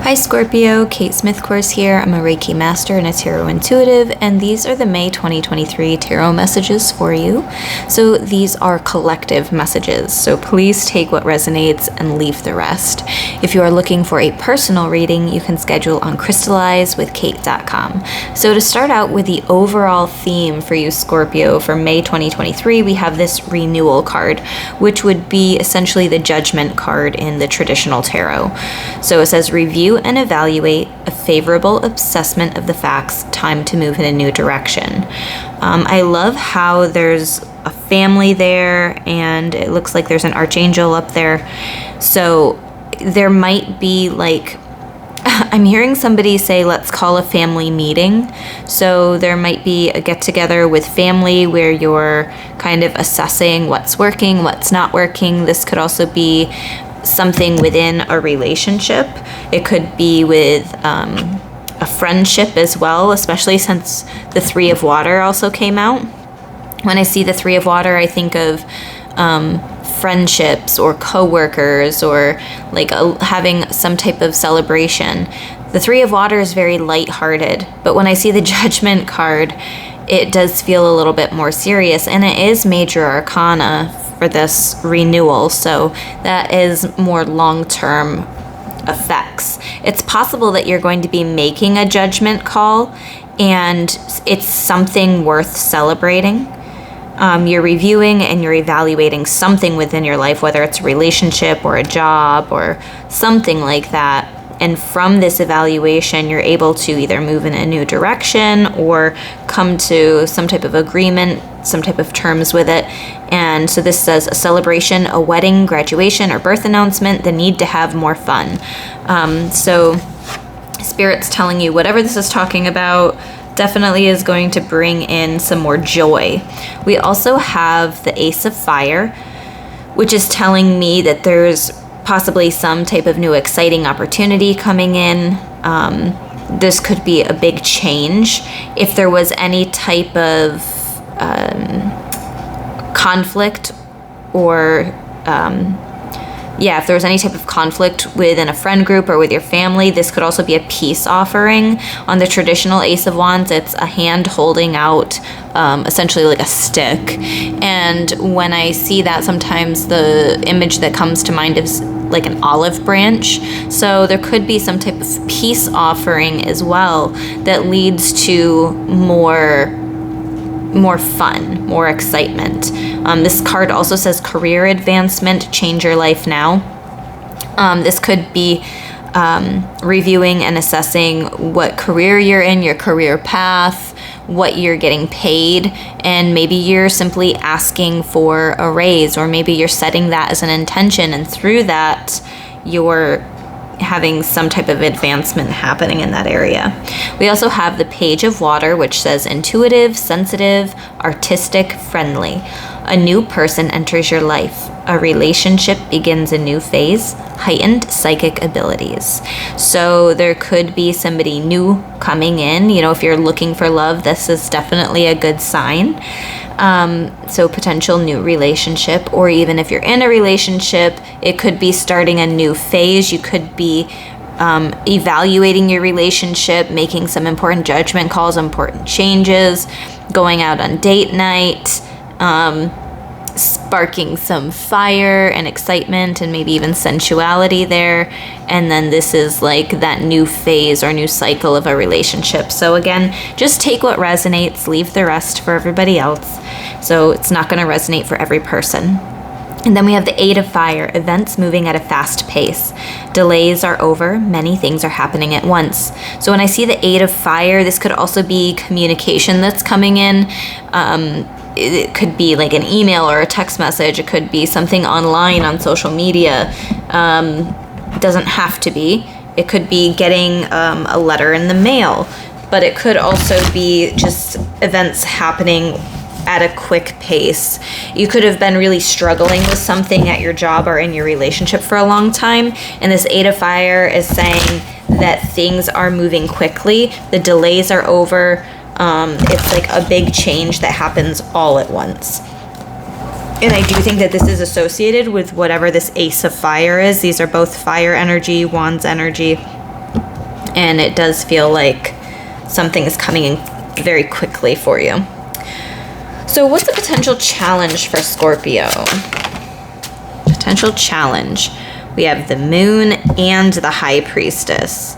Hi Scorpio, Kate Smith Course here. I'm a Reiki Master and a Tarot Intuitive, and these are the May 2023 Tarot messages for you. So these are collective messages, so please take what resonates and leave the rest. If you are looking for a personal reading, you can schedule on crystallizewithkate.com. So to start out with the overall theme for you Scorpio for May 2023, we have this renewal card, which would be essentially the judgment card in the traditional tarot. So it says review and evaluate a favorable assessment of the facts, time to move in a new direction. I love how there's a family there and it looks like there's an archangel up there. So there might be like, I'm hearing somebody say, let's call a family meeting. So there might be a get together with family where you're kind of assessing what's working, what's not working. This could also be something within a relationship. It could be with a friendship as well, especially since the Three of Water also came out. When I see the Three of Water, I think of friendships or coworkers or like having some type of celebration. The Three of Water is very lighthearted, but when I see the Judgment card, it does feel a little bit more serious, and it is major arcana for this renewal, so that is more long-term effects. It's possible that you're going to be making a judgment call and it's something worth celebrating. You're reviewing and you're evaluating something within your life, whether it's a relationship or a job or something like that. And from this evaluation, you're able to either move in a new direction or come to some type of agreement, some type of terms with it. And so this says a celebration, a wedding, graduation, or birth announcement, the need to have more fun. So Spirit's telling you whatever this is talking about definitely is going to bring in some more joy. We also have the Ace of Fire, which is telling me that there's possibly some type of new exciting opportunity coming in. This could be a big change. If there was any type of conflict or if there was any type of conflict within a friend group or with your family, this could also be a peace offering. On the traditional Ace of Wands, it's a hand holding out essentially like a stick. And when I see that, sometimes the image that comes to mind is like an olive branch. So there could be some type of peace offering as well that leads to more fun, more excitement. This card also says career advancement, change your life now. This could be reviewing and assessing what career you're in, your career path, what you're getting paid, and maybe you're simply asking for a raise, or maybe you're setting that as an intention, and through that you're having some type of advancement happening in that area. We also have the Page of Water, which says intuitive, sensitive, artistic, friendly. A new person enters your life. A relationship begins a new phase. Heightened psychic abilities. So there could be somebody new coming in. You know, if you're looking for love, this is definitely a good sign. So potential new relationship, or even if you're in a relationship, it could be starting a new phase. You could be evaluating your relationship, making some important judgment calls, important changes, going out on date night, sparking some fire and excitement and maybe even sensuality there. And then this is like that new phase or new cycle of a relationship. So again, just take what resonates, leave the rest for everybody else. So it's not going to resonate for every person. And then we have the Eight of Fire, events moving at a fast pace. Delays are over, many things are happening at once. So when I see the Eight of Fire, this could also be communication that's coming in. It could be like an email or a text message. It could be something online on social media. It doesn't have to be. It could be getting a letter in the mail, but it could also be just events happening at a quick pace. You could have been really struggling with something at your job or in your relationship for a long time, and this Eight of Fire is saying that things are moving quickly. The delays are over. It's like a big change that happens all at once. And I do think that this is associated with whatever this Ace of Fire is. These are both fire energy, wands energy. And it does feel like something is coming in very quickly for you. So what's a potential challenge for Scorpio? Potential challenge. We have the Moon and the High Priestess.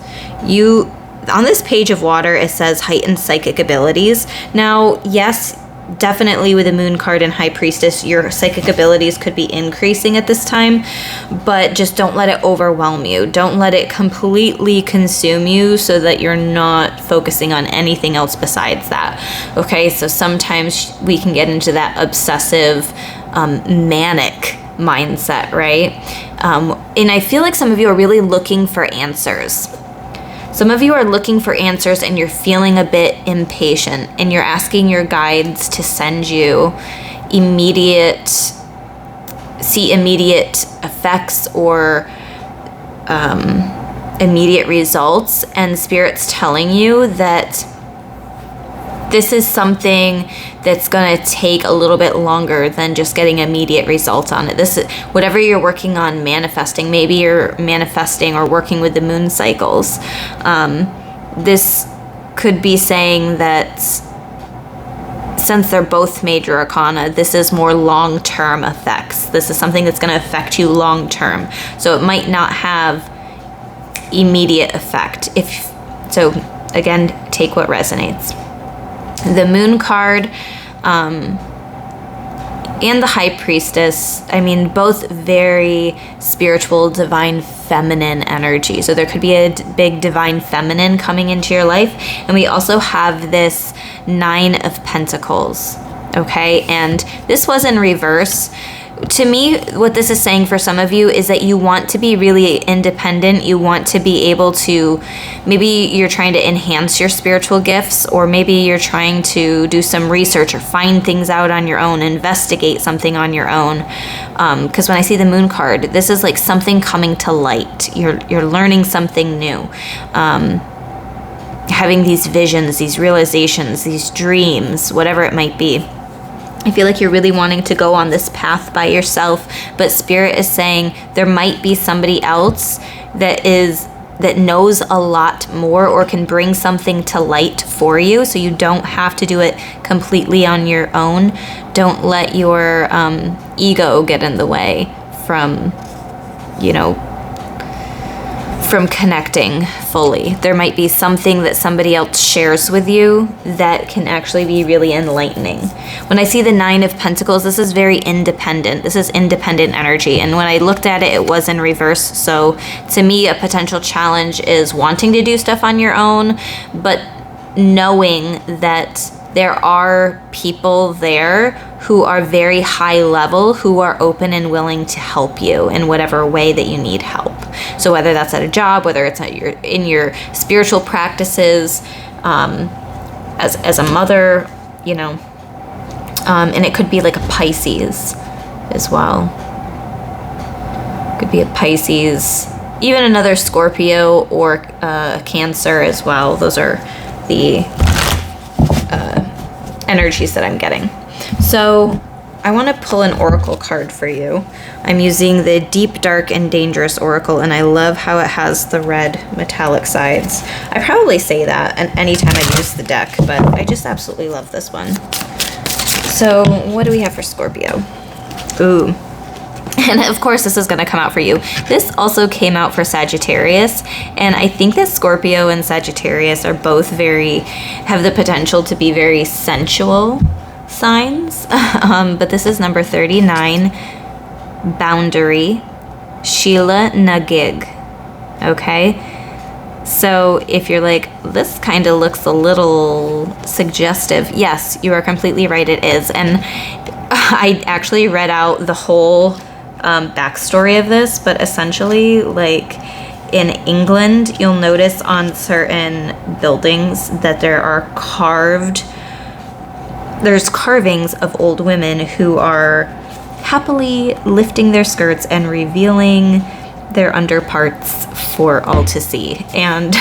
On this page of water, it says heightened psychic abilities. Now, yes, definitely with the Moon card and High Priestess, your psychic abilities could be increasing at this time, but just don't let it overwhelm you. Don't let it completely consume you so that you're not focusing on anything else besides that. Okay, so sometimes we can get into that obsessive, manic mindset, right? And I feel like some of you are really looking for answers. Some of you are looking for answers and you're feeling a bit impatient and you're asking your guides to send you immediate effects or immediate results, and Spirit's telling you that this is something that's going to take a little bit longer than just getting immediate results on it. This is whatever you're working on manifesting. Maybe you're manifesting or working with the moon cycles. This could be saying that since they're both major arcana, this is more long-term effects. This is something that's going to affect you long-term. So it might not have immediate effect. So again, take what resonates. The Moon card and the High Priestess, I mean, both very spiritual, divine, feminine energy. So there could be a big divine feminine coming into your life. And we also have this Nine of Pentacles, okay? And this was in reverse. To me, what this is saying for some of you is that you want to be really independent. You want to be able to, maybe you're trying to enhance your spiritual gifts, or maybe you're trying to do some research or find things out on your own, investigate something on your own. Because when I see the Moon card, this is like something coming to light. You're learning something new. Having these visions, these realizations, these dreams, whatever it might be. I feel like you're really wanting to go on this path by yourself, but Spirit is saying there might be somebody else that knows a lot more or can bring something to light for you, so you don't have to do it completely on your own. Don't let your ego get in the way from, from connecting fully. There might be something that somebody else shares with you that can actually be really enlightening. When I see the Nine of Pentacles, this is very independent. This is independent energy. And when I looked at it, it was in reverse. So to me, a potential challenge is wanting to do stuff on your own, but knowing that there are people there who are very high level, who are open and willing to help you in whatever way that you need help. So whether that's at a job, whether it's in your spiritual practices, as a mother, and it could be like a Pisces as well. Could be a Pisces, even another Scorpio or Cancer as well. Those are the energies that I'm getting. So I want to pull an oracle card for you. I'm using the Deep, Dark, and Dangerous Oracle, and I love how it has the red metallic sides. I probably say that anytime I use the deck, but I just absolutely love this one. So what do we have for Scorpio? Ooh. And of course, this is going to come out for you. This also came out for Sagittarius. And I think that Scorpio and Sagittarius are both have the potential to be very sensual signs. But this is number 39, Boundary, Sheila Nagig. Okay? So if you're like, this kind of looks a little suggestive. Yes, you are completely right, it is. And I actually read out the whole backstory of this, but essentially, like, in England, you'll notice on certain buildings that there's carvings of old women who are happily lifting their skirts and revealing their underparts for all to see. And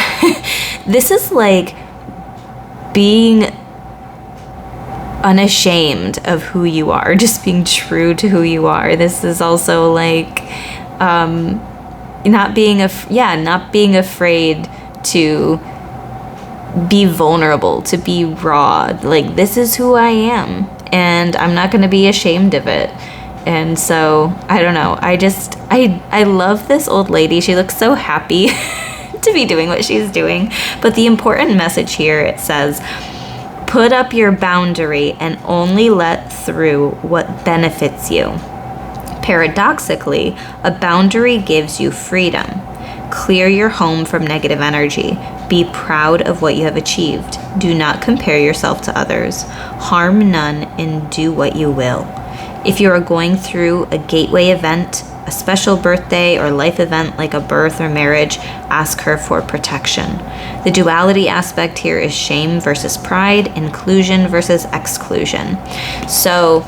this is like being unashamed of who you are, just being true to who you are. This is also like not being afraid to be vulnerable, to be raw. Like, this is who I am, and I'm not going to be ashamed of it. And so, I don't know. I love this old lady. She looks so happy to be doing what she's doing. But the important message here, it says, put up your boundary and only let through what benefits you. Paradoxically, a boundary gives you freedom. Clear your home from negative energy. Be proud of what you have achieved. Do not compare yourself to others. Harm none and do what you will. If you are going through a gateway event, a special birthday or life event like a birth or marriage, ask her for protection. The duality aspect here is shame versus pride, inclusion versus exclusion. So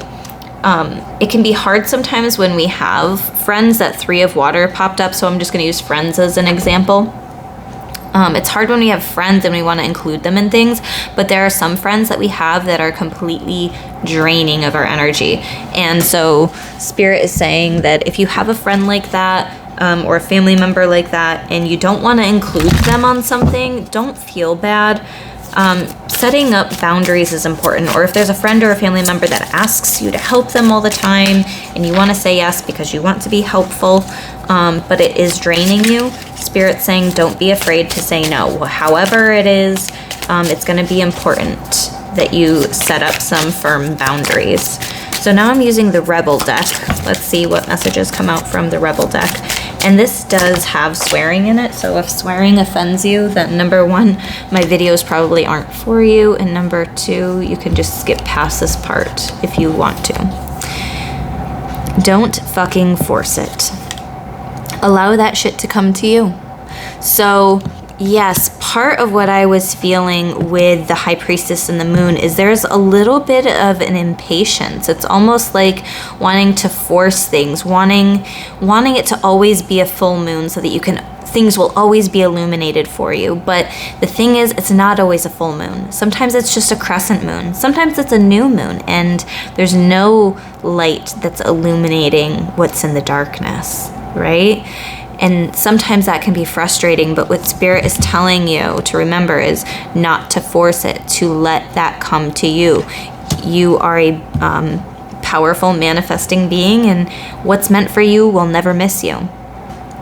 it can be hard sometimes when we have friends. That 3 of water popped up, so I'm just going to use friends as an example. It's hard when we have friends and we want to include them in things, but there are some friends that we have that are completely draining of our energy. And so Spirit is saying that if you have a friend like that, or a family member like that, and you don't want to include them on something, don't feel bad. Setting up boundaries is important. Or if there's a friend or a family member that asks you to help them all the time, and you want to say yes because you want to be helpful, but it is draining you, Spirit's saying don't be afraid to say no. However it is, it's going to be important that you set up some firm boundaries. So now I'm using the Rebel deck. Let's see what messages come out from the Rebel deck. And this does have swearing in it, so if swearing offends you, then number 1, my videos probably aren't for you, and number 2, you can just skip past this part if you want to. Don't fucking force it. Allow that shit to come to you. So yes, part of what I was feeling with the High Priestess and the Moon is there's a little bit of an impatience. It's almost like wanting to force things, wanting it to always be a full moon so that things will always be illuminated for you. But the thing is, it's not always a full moon. Sometimes it's just a crescent moon. Sometimes it's a new moon, and there's no light that's illuminating what's in the darkness, right? And sometimes that can be frustrating, but what Spirit is telling you to remember is not to force it, to let that come to you. You are a powerful manifesting being, and what's meant for you will never miss you.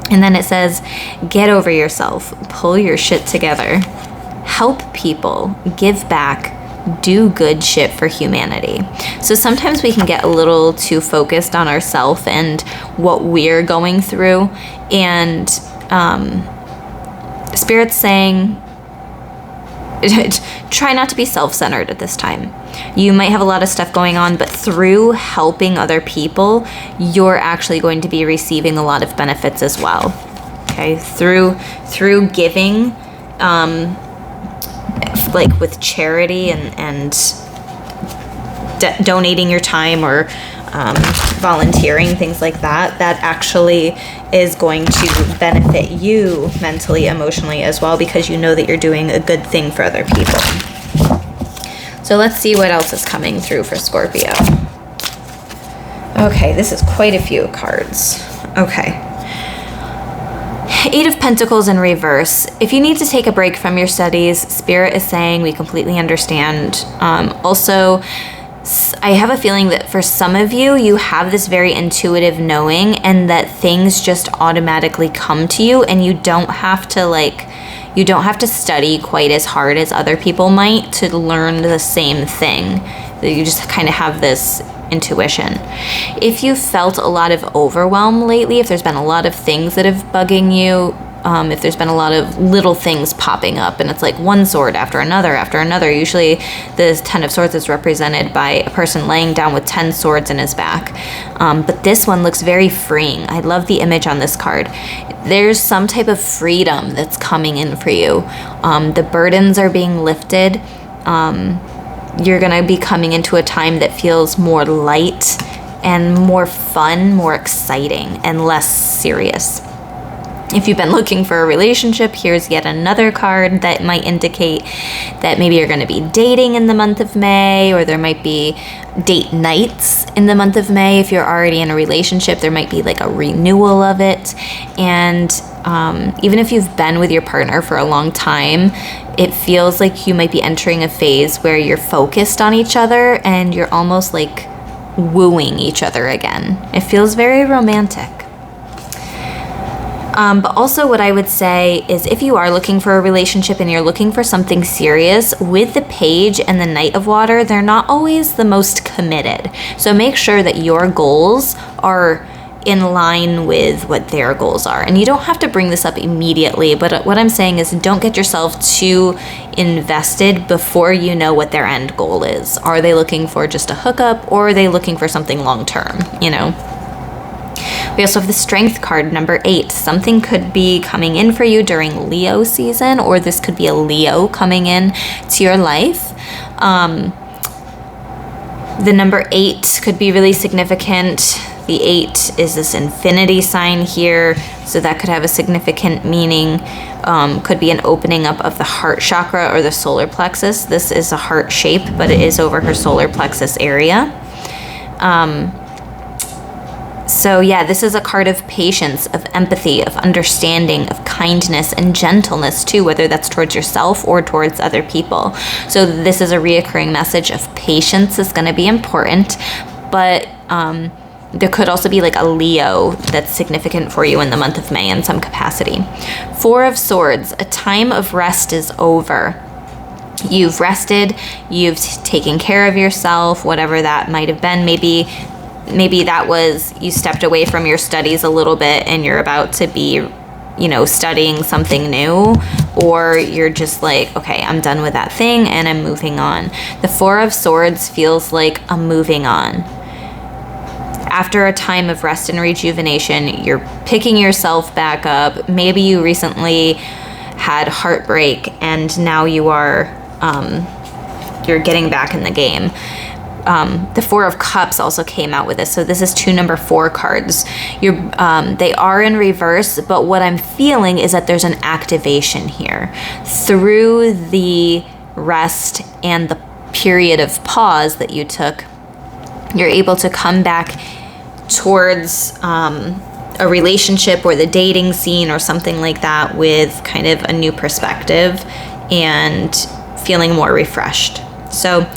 And then it says, get over yourself, pull your shit together, help people, give back, do good shit for humanity. So sometimes we can get a little too focused on ourselves and what we're going through, and Spirit's saying try not to be self-centered at this time. You might have a lot of stuff going on, but through helping other people, you're actually going to be receiving a lot of benefits as well. Okay, through giving, like with charity and donating your time or volunteering, things like that, that actually is going to benefit you mentally, emotionally as well, because you know that you're doing a good thing for other people. So let's see what else is coming through for Scorpio. Okay, this is quite a few cards. Okay. 8 of Pentacles in reverse. If you need to take a break from your studies, Spirit is saying we completely understand. Also, I have a feeling that for some of you, you have this very intuitive knowing, and that things just automatically come to you, and you don't have to study quite as hard as other people might to learn the same thing. You just kind of have this intuition. If you felt a lot of overwhelm lately, if there's been a lot of things that have bugging you, if there's been a lot of little things popping up, and it's like one sword after another. Usually the 10 of Swords is represented by a person laying down with 10 swords in his back. But this one looks very freeing. I love the image on this card. There's some type of freedom that's coming in for you. The burdens are being lifted. You're going to be coming into a time that feels more light and more fun, more exciting, and less serious. If you've been looking for a relationship, here's yet another card that might indicate that maybe you're going to be dating in the month of May, or there might be date nights in the month of May. If you're already in a relationship, there might be like a renewal of it. And even if you've been with your partner for a long time, it feels like you might be entering a phase where you're focused on each other and you're almost like wooing each other again. It feels very romantic. But also what I would say is if you are looking for a relationship and you're looking for something serious, with the Page and the Knight of Water, they're not always the most committed. So make sure that your goals are in line with what their goals are. And you don't have to bring this up immediately, but what I'm saying is don't get yourself too invested before you know what their end goal is. Are they looking for just a hookup, or are they looking for something long term, you know? We also have the Strength card, number 8. Something could be coming in for you during Leo season, or this could be a Leo coming in to your life. The number 8 could be really significant. The 8 is this infinity sign here, so that could have a significant meaning. Could be an opening up of the heart chakra or the solar plexus. This is a heart shape, but it is over her solar plexus area. So yeah, this is a card of patience, of empathy, of understanding, of kindness and gentleness too, whether that's towards yourself or towards other people. So this is a reoccurring message of patience is going to be important, but there could also be like a Leo that's significant for you in the month of May in some capacity. 4 of Swords, a time of rest is over. You've rested, you've taken care of yourself, whatever that might have been. Maybe that was you stepped away from your studies a little bit and you're about to be, you know, studying something new, or you're just like, okay, I'm done with that thing and I'm moving on. The 4 of Swords feels like a moving on. After a time of rest and rejuvenation, you're picking yourself back up. Maybe you recently had heartbreak and now you are, you're getting back in the game. The 4 of Cups also came out with this. So this is 2 number 4 cards. They are in reverse, but what I'm feeling is that there's an activation here. Through the rest and the period of pause that you took, you're able to come back towards a relationship or the dating scene or something like that with kind of a new perspective and feeling more refreshed. So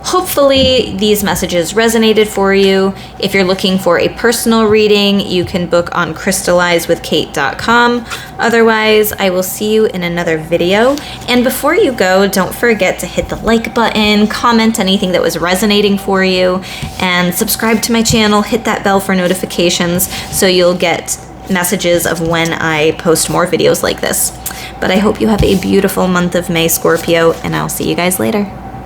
hopefully these messages resonated for you. If you're looking for a personal reading, you can book on crystallizewithkate.com. Otherwise, I will see you in another video. And before you go, don't forget to hit the like button, comment anything that was resonating for you, and subscribe to my channel, hit that bell for notifications so you'll get messages of when I post more videos like this. But I hope you have a beautiful month of May, Scorpio, and I'll see you guys later.